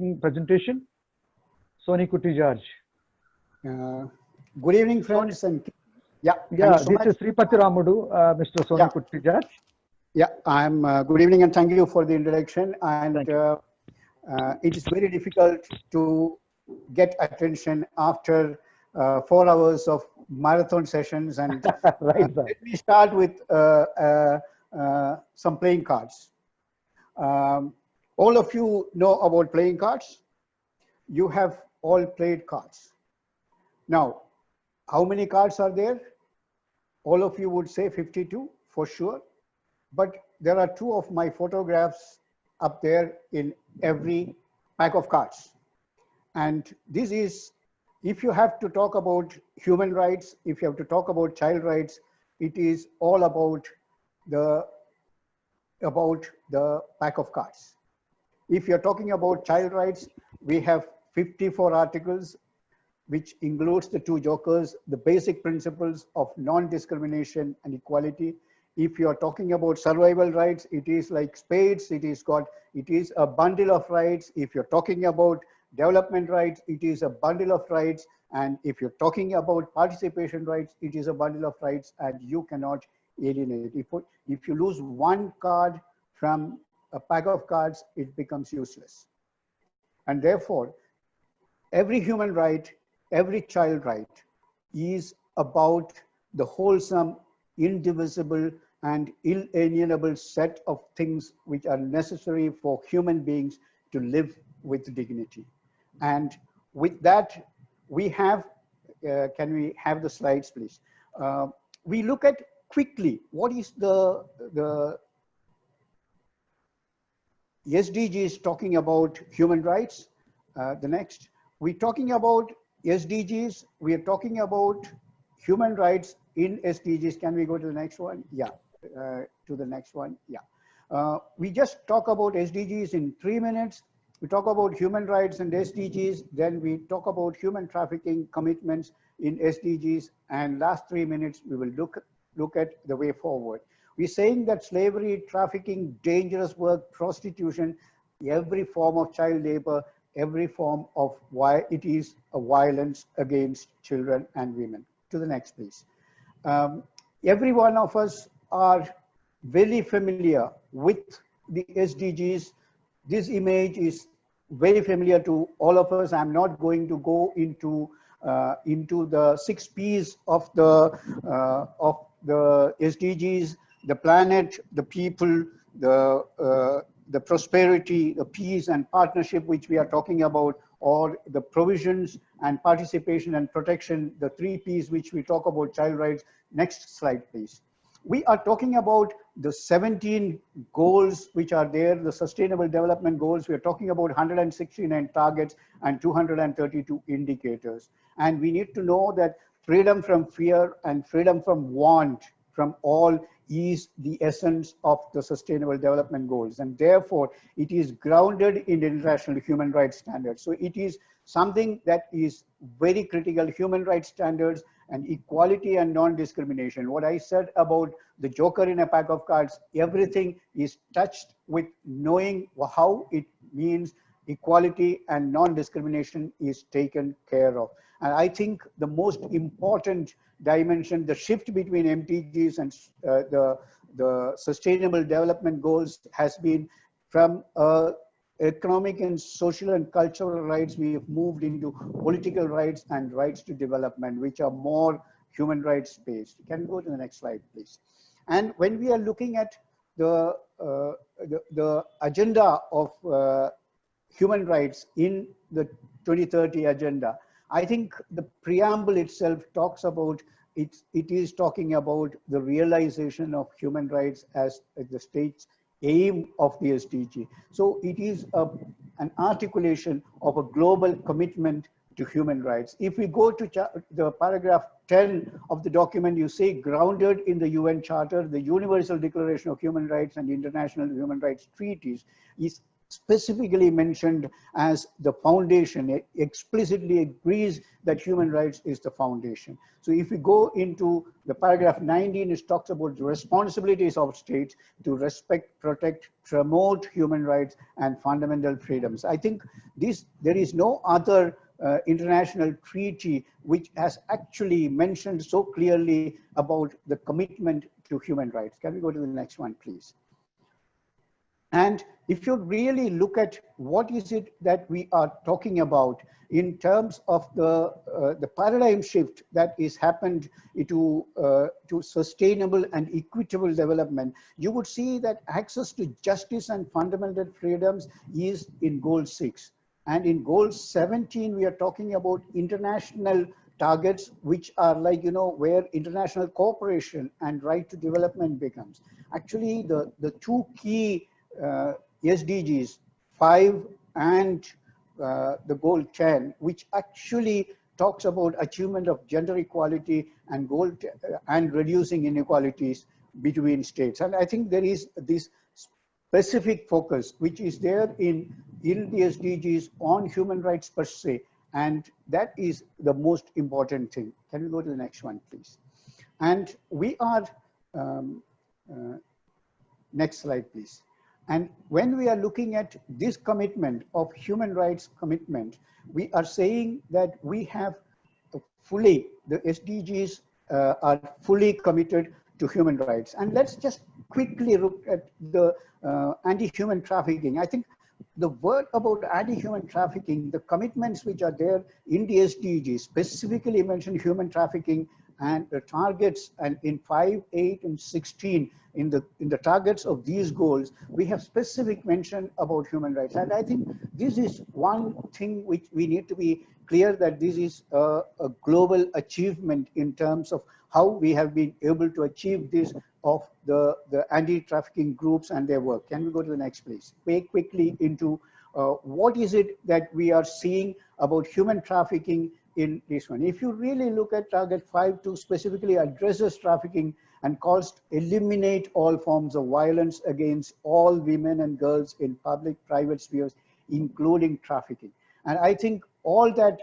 making presentation. SonyKutty George. Good evening, friends. And yeah, this is Sripati Ramudu, Mr. SonyKutty George. Yeah, I'm good evening and thank you for the introduction. And it is very difficult to get attention after 4 hours of marathon sessions. And right, let me start with some playing cards. All of you know about playing cards. You have all played cards. Now, how many cards are there? All of you would say 52 for sure. But there are 2 of my photographs up there in every pack of cards. And this is, if you have to talk about human rights, if you have to talk about child rights, it is all about the pack of cards. If you're talking about child rights, we have 54 articles, which includes the 2 jokers, the basic principles of non-discrimination and equality. If you are talking about survival rights, it is like spades, it is a bundle of rights. If you're talking about development rights, it is a bundle of rights. And if you're talking about participation rights, it is a bundle of rights, and you cannot alienate. If you lose 1 card from a pack of cards, it becomes useless. And therefore, every human right, every child right is about the wholesome, indivisible, and inalienable set of things which are necessary for human beings to live with dignity. And with that, we have, can we have the slides, please? We look at quickly, what is the SDGs talking about human rights? The next, we're talking about SDGs, we are talking about human rights in SDGs. Can we go to the next one? Yeah, to the next one, yeah. We just talk about SDGs in 3 minutes. We talk about human rights and SDGs, then we talk about human trafficking commitments in SDGs, and last 3 minutes, we will look at the way forward. We're saying that slavery, trafficking, dangerous work, prostitution, every form of child labor, every form of why it is a violence against children and women. To the next, please. Every one of us are very familiar with the SDGs. This image is very familiar to all of us. I'm not going to go into the 6 P's of the SDGs: the planet, the people, the prosperity, the peace and partnership, which we are talking about, or the provisions and participation and protection, the 3 P's which we talk about child rights. Next slide, please. We are talking about the 17 goals which are there, the sustainable development goals. We are talking about 169 targets and 232 indicators. And we need to know that freedom from fear and freedom from want from all is the essence of the sustainable development goals. And therefore, it is grounded in international human rights standards. So it is something that is very critical, human rights standards and equality and non-discrimination. What I said about the joker in a pack of cards, everything is touched with knowing how it means equality and non-discrimination is taken care of. And I think the most important dimension, the shift between MTGs and the sustainable development goals has been from economic and social and cultural rights, we have moved into political rights and rights to development, which are more human rights based. Can you go to the next slide, please? And when we are looking at the agenda of human rights in the 2030 agenda, I think the preamble itself talks about it is talking about the realization of human rights as the state's aim of the SDG. So it is an articulation of a global commitment to human rights. If we go to the paragraph 10 of the document, you say grounded in the UN Charter, the Universal Declaration of Human Rights and international human rights treaties is specifically mentioned as the foundation. It explicitly agrees that human rights is the foundation. So if we go into the paragraph 19, it talks about the responsibilities of states to respect, protect, promote human rights and fundamental freedoms. I think there is no other international treaty which has actually mentioned so clearly about the commitment to human rights. Can we go to the next one, please? And if you really look at what is it that we are talking about in terms of the paradigm shift that is happened to sustainable and equitable development, you would see that access to justice and fundamental freedoms is in goal 6. And in goal 17, we are talking about international targets, which are like, where international cooperation and right to development becomes. Actually, the two key SDGs, 5 and the goal 10, which actually talks about achievement of gender equality and and reducing inequalities between states. And I think there is this specific focus which is there in the SDGs on human rights per se, and that is the most important thing. Can we go to the next one, please? And we are, next slide, please. And when we are looking at this commitment of human rights commitment, we are saying that we have fully, the SDGs are fully committed to human rights. And let's just quickly look at the anti-human trafficking. I think the word about anti-human trafficking, the commitments which are there in the SDGs specifically mention human trafficking, and the targets, and in 5, 8, and 16, in the targets of these goals, we have specific mention about human rights. And I think this is one thing which we need to be clear, that this is a global achievement in terms of how we have been able to achieve this of the anti-trafficking groups and their work. Can we go to the next, please? Very quickly into what is it that we are seeing about human trafficking in this one. If you really look at target 5.2, specifically addresses trafficking and calls to eliminate all forms of violence against all women and girls in public, private spheres, including trafficking. And I think all that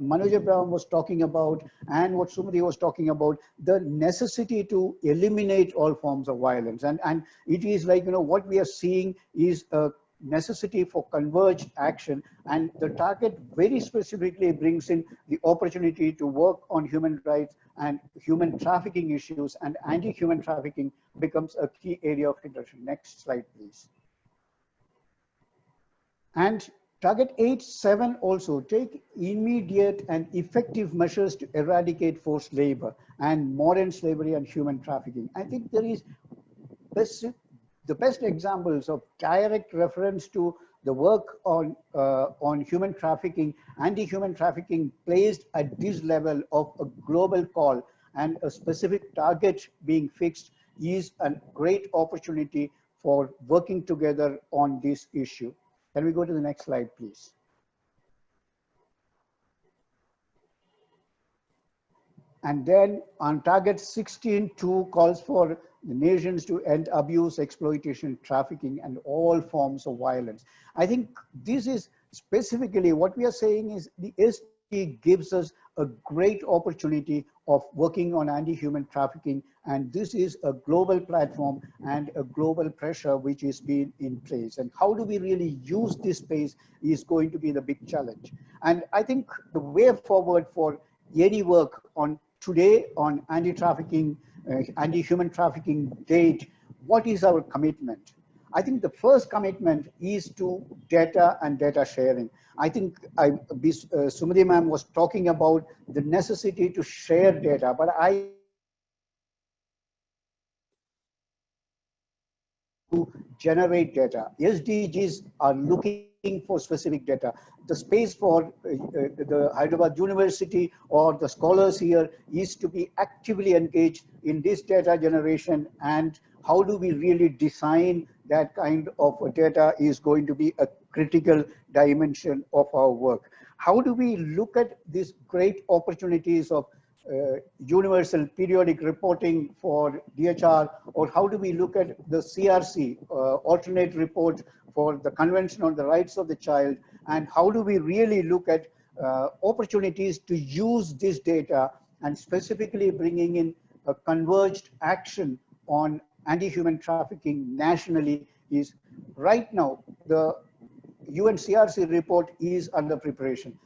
Manoj Abraham was talking about and what Sumati was talking about, the necessity to eliminate all forms of violence. And it is like, what we are seeing is a necessity for converged action, and the target very specifically brings in the opportunity to work on human rights and human trafficking issues, and anti-human trafficking becomes a key area of interest. Next slide, please. And target 8.7 also take immediate and effective measures to eradicate forced labor and modern slavery and human trafficking. I think there is the best examples of direct reference to the work on human trafficking, anti-human trafficking placed at this level of a global call and a specific target being fixed is a great opportunity for working together on this issue. Can we go to the next slide, please? And then on target 16.2 calls for the nations to end abuse, exploitation, trafficking, and all forms of violence. I think this is specifically what we are saying is the SDG gives us a great opportunity of working on anti-human trafficking, and this is a global platform and a global pressure which is being in place. And how do we really use this space is going to be the big challenge. And I think the way forward for any work on today on anti-trafficking, anti-human trafficking date, what is our commitment? I think the first commitment is to data and data sharing. I think Sumati ma'am was talking about the necessity to share data, but I to generate data. SDGs are looking for specific data. The space for the Hyderabad University or the scholars here is to be actively engaged in this data generation, and how do we really design that kind of data is going to be a critical dimension of our work. How do we look at these great opportunities of universal periodic reporting for DHR, or how do we look at the CRC, alternate report for the Convention on the Rights of the Child, and how do we really look at opportunities to use this data and specifically bringing in a converged action on anti-human trafficking nationally is right now. The UNCRC report is under preparation.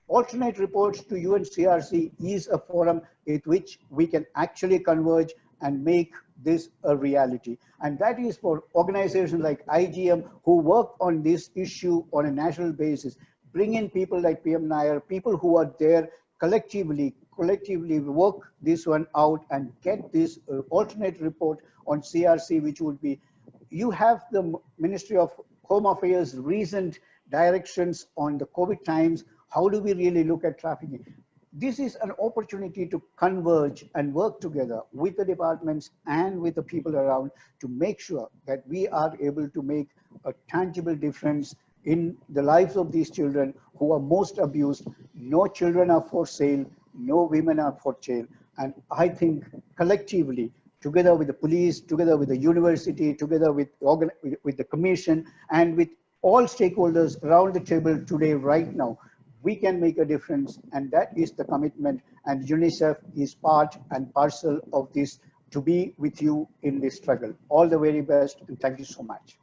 Alternate reports to UNCRC is a forum with which we can actually converge and make this a reality. And that is for organizations like IGM who work on this issue on a national basis. Bring in people like PM Nair, people who are there collectively work this one out and get this alternate report on CRC, which would be, you have the Ministry of Home Affairs recent directions on the COVID times. How do we really look at trafficking? This is an opportunity to converge and work together with the departments and with the people around to make sure that we are able to make a tangible difference in the lives of these children who are most abused. No children are for sale, no women are for sale. And I think collectively, together with the police, together with the university, together with the commission, and with all stakeholders around the table today, right now, we can make a difference. And that is the commitment. And UNICEF is part and parcel of this, to be with you in this struggle. All the very best, and thank you so much.